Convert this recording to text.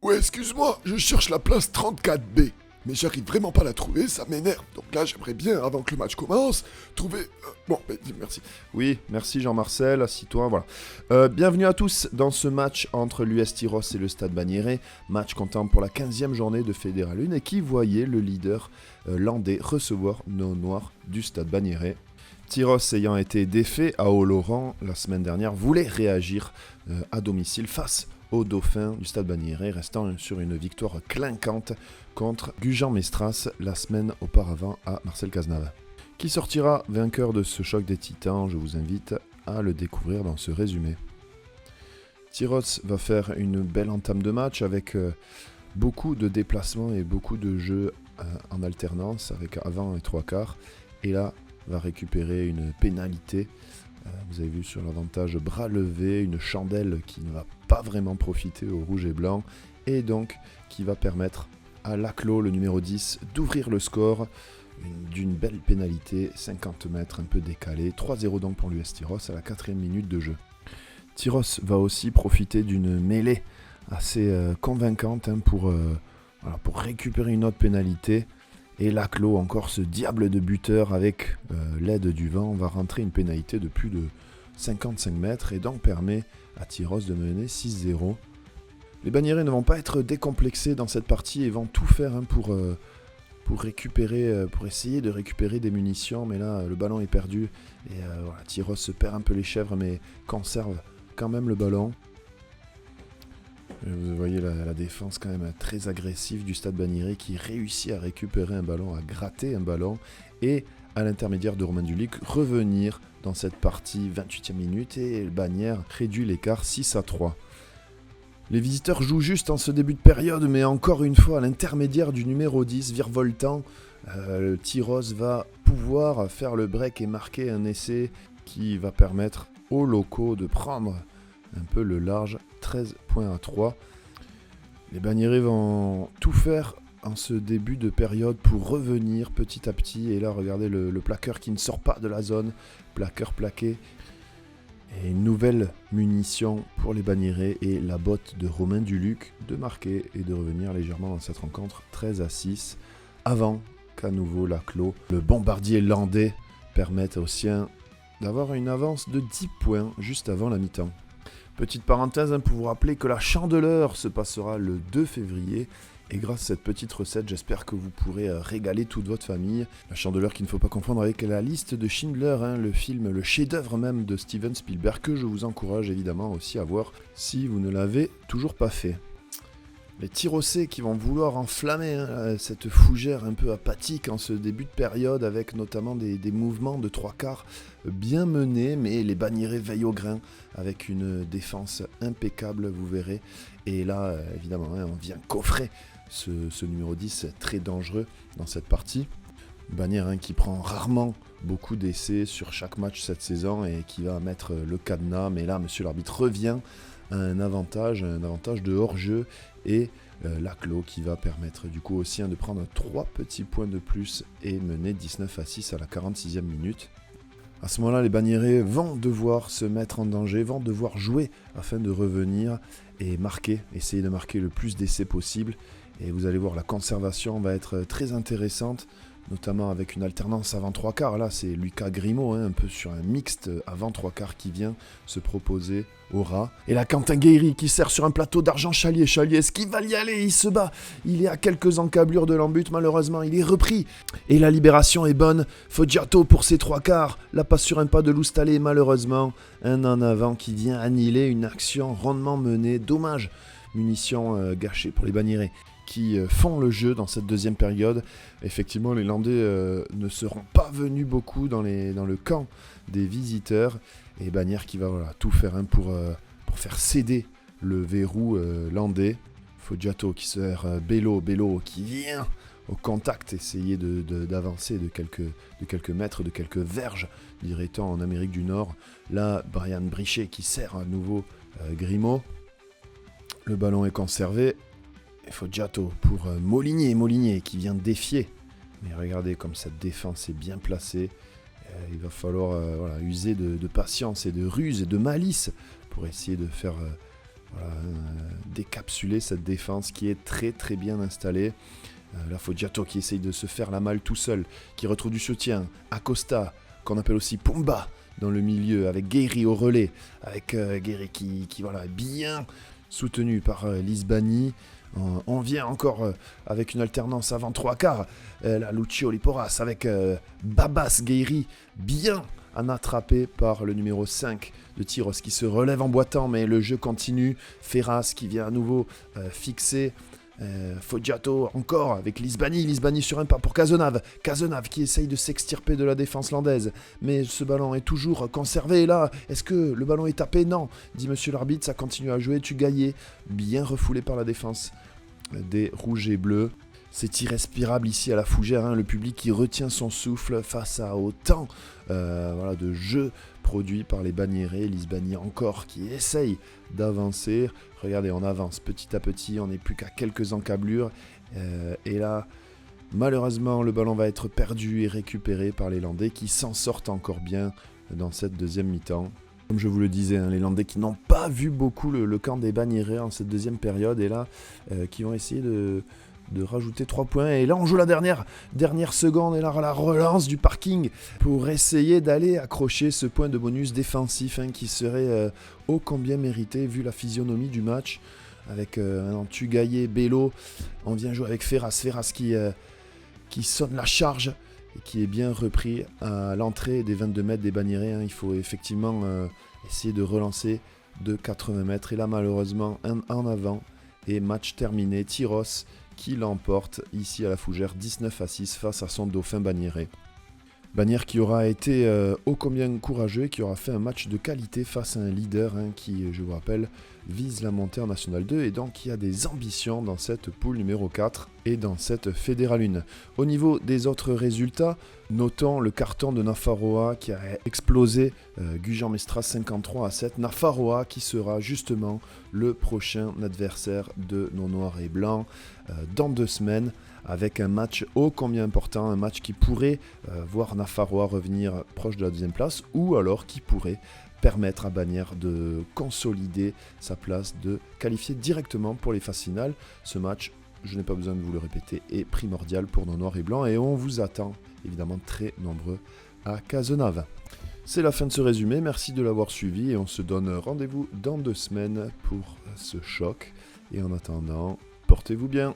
Ouais, excuse-moi, je cherche la place 34B. Mais j'arrive vraiment pas à la trouver, ça m'énerve. Donc là, j'aimerais bien, avant que le match commence, trouver... Bon, merci. Oui, merci Jean-Marcel, assis-toi, voilà. Bienvenue à tous dans ce match entre l'US Tyros et le Stade Bagnérais, match comptant pour la 15e journée de Fédéral 1 et qui voyait le leader landais recevoir nos Noirs du Stade Bagnérais. Tyros ayant été défait à Oloron la semaine dernière voulait réagir à domicile face aux Dauphins du Stade Bagnérais, restant sur une victoire clinquante contre Gujan-Mestras la semaine auparavant à Marcel Cazenave. Qui sortira vainqueur de ce choc des titans? Je vous invite à le découvrir dans ce résumé. Tyros va faire une belle entame de match avec beaucoup de déplacements et beaucoup de jeux en alternance avec avant et trois quarts. Et là, va récupérer une pénalité. Vous avez vu sur l'avantage bras levé, une chandelle qui ne va pas vraiment profiter au rouge et blanc. Et donc qui va permettre à Laclos, le numéro 10, d'ouvrir le score d'une belle pénalité, 50 mètres un peu décalé. 3-0 donc pour l'US Tyros à la 4e minute de jeu. Tyros va aussi profiter d'une mêlée assez convaincante pour récupérer une autre pénalité. Et Laclos, encore ce diable de buteur avec l'aide du vent, va rentrer une pénalité de plus de 55 mètres et donc permet à Tyros de mener 6-0. Les Bagnérais ne vont pas être décomplexés dans cette partie et vont tout faire pour essayer de récupérer des munitions, mais là le ballon est perdu et Tyros se perd un peu les chèvres mais conserve quand même le ballon. Vous voyez la défense quand même très agressive du Stade Bagnérais qui réussit à récupérer un ballon, à gratter un ballon et à l'intermédiaire de Romain Dulic revenir dans cette partie 28e minute et le Bagnères réduit l'écart 6-3. Les visiteurs jouent juste en ce début de période, mais encore une fois à l'intermédiaire du numéro 10, virevoltant, le Tyros va pouvoir faire le break et marquer un essai qui va permettre aux locaux de prendre un peu le large, 13 points à 3. Les Bagnérais vont tout faire en ce début de période pour revenir petit à petit. Et là, regardez le plaqueur qui ne sort pas de la zone, plaqueur plaqué. Et une nouvelle munition pour les Bagnérais et la botte de Romain Dulic de marquer et de revenir légèrement dans cette rencontre 13-6 avant qu'à nouveau Laclos, le bombardier landais, permette aux siens d'avoir une avance de 10 points juste avant la mi-temps. Petite parenthèse pour vous rappeler que la Chandeleur se passera le 2 février. Et grâce à cette petite recette, j'espère que vous pourrez régaler toute votre famille. La Chandeleur qu'il ne faut pas confondre avec la liste de Schindler, le film, le chef-d'œuvre même de Steven Spielberg, que je vous encourage évidemment aussi à voir si vous ne l'avez toujours pas fait. Les Tyrossais qui vont vouloir enflammer cette fougère un peu apathique en ce début de période avec notamment des mouvements de trois quarts bien menés, mais les Bagnérais veillent au grain avec une défense impeccable, vous verrez. Et là, évidemment, on vient coffrer ce numéro 10 très dangereux dans cette partie. Bagnérais qui prend rarement beaucoup d'essais sur chaque match cette saison et qui va mettre le cadenas. Mais là, monsieur l'arbitre revient à un avantage de hors-jeu et Laclos qui va permettre du coup aussi de prendre 3 petits points de plus et mener 19-6 à la 46e minute. À ce moment-là, les Bagnérais vont devoir se mettre en danger, vont devoir jouer afin de revenir et essayer de marquer le plus d'essais possible. Et vous allez voir, la conservation va être très intéressante, notamment avec une alternance avant trois quarts. Là, c'est Lucas Grimaud, un peu sur un mixte avant trois quarts qui vient se proposer au rat. Et là, Quentin Guéry qui sert sur un plateau d'argent Chalier. Chalier, est-ce qu'il va y aller? Il se bat. Il est à quelques encablures de l'embut, malheureusement. Il est repris. Et la libération est bonne. Foggiato pour ses trois quarts. La passe sur un pas de Loustalé, malheureusement. Un en avant qui vient annihiler une action rondement menée. Dommage. Munitions gâchées pour les Bagnérais qui font le jeu dans cette deuxième période. Effectivement, les Landais ne seront pas venus beaucoup dans le camp des visiteurs. Et Bagnéres qui va tout faire pour faire céder le verrou landais. Foggiato qui sert Bello qui vient au contact, essayer d'avancer de quelques mètres, de quelques verges, dirait-on en Amérique du Nord. Là, Brian Brichet qui sert à nouveau Grimaud. Le ballon est conservé. Et Foggiato pour Molinier qui vient défier. Mais regardez comme cette défense est bien placée. Il va falloir user de patience et de ruse et de malice pour essayer de faire décapsuler cette défense qui est très très bien installée. Là, Foggiato qui essaye de se faire la malle tout seul, qui retrouve du soutien. Acosta, qu'on appelle aussi Pumba, dans le milieu, avec Guéry au relais, avec Guéry qui est bien soutenu par Lisbani. On vient encore avec une alternance avant 3/4. Là, Lucio Liporas avec Babas Guéry, bien attrapé par le numéro 5 de Tyros qui se relève en boitant, mais le jeu continue. Ferraz qui vient à nouveau fixer. Foggiato encore avec Lisbani sur un pas pour Cazenave qui essaye de s'extirper de la défense landaise, mais ce ballon est toujours conservé. Et là, est-ce que le ballon est tapé? Non, dit monsieur l'arbitre, ça continue à jouer. Tugaillé, bien refoulé par la défense des rouges et bleus. C'est irrespirable ici à la Fougère, le public qui retient son souffle face à autant de jeux produits par les Bagnérés. Lisbani encore qui essaye d'avancer. Regardez, on avance petit à petit, on n'est plus qu'à quelques encablures. Et là, malheureusement, le ballon va être perdu et récupéré par les Landais qui s'en sortent encore bien dans cette deuxième mi-temps. Comme je vous le disais, les Landais qui n'ont pas vu beaucoup le camp des Bagnérés en cette deuxième période et là, qui vont essayer de rajouter 3 points. Et là, on joue la dernière seconde et là, la relance du parking pour essayer d'aller accrocher ce point de bonus défensif qui serait ô combien mérité vu la physionomie du match. Avec un Tugaillé, Bello, on vient jouer avec Ferraz qui sonne la charge et qui est bien repris à l'entrée des 22 mètres des Bagnérés. Il faut effectivement essayer de relancer de 80 mètres. Et là, malheureusement, en avant et match terminé. Tyros qui l'emporte ici à la Fougère 19-6 face à son dauphin Bagnéré. Bagnères qui aura été ô combien courageux et qui aura fait un match de qualité face à un leader qui, je vous rappelle, vise la montée en National 2 et donc qui a des ambitions dans cette poule numéro 4 et dans cette Fédéral 1. Au niveau des autres résultats, notons le carton de Nafarroa qui a explosé Gujan Mestras 53-7. Nafarroa qui sera justement le prochain adversaire de nos Noirs et Blancs dans 2 semaines. Avec un match ô combien important, un match qui pourrait voir Nafarroa revenir proche de la 2e place ou alors qui pourrait permettre à Bagnères de consolider sa place, de qualifier directement pour les phases finales. Ce match, je n'ai pas besoin de vous le répéter, est primordial pour nos Noirs et Blancs et on vous attend évidemment très nombreux à Cazenave. C'est la fin de ce résumé, merci de l'avoir suivi et on se donne rendez-vous dans 2 semaines pour ce choc. Et en attendant, portez-vous bien.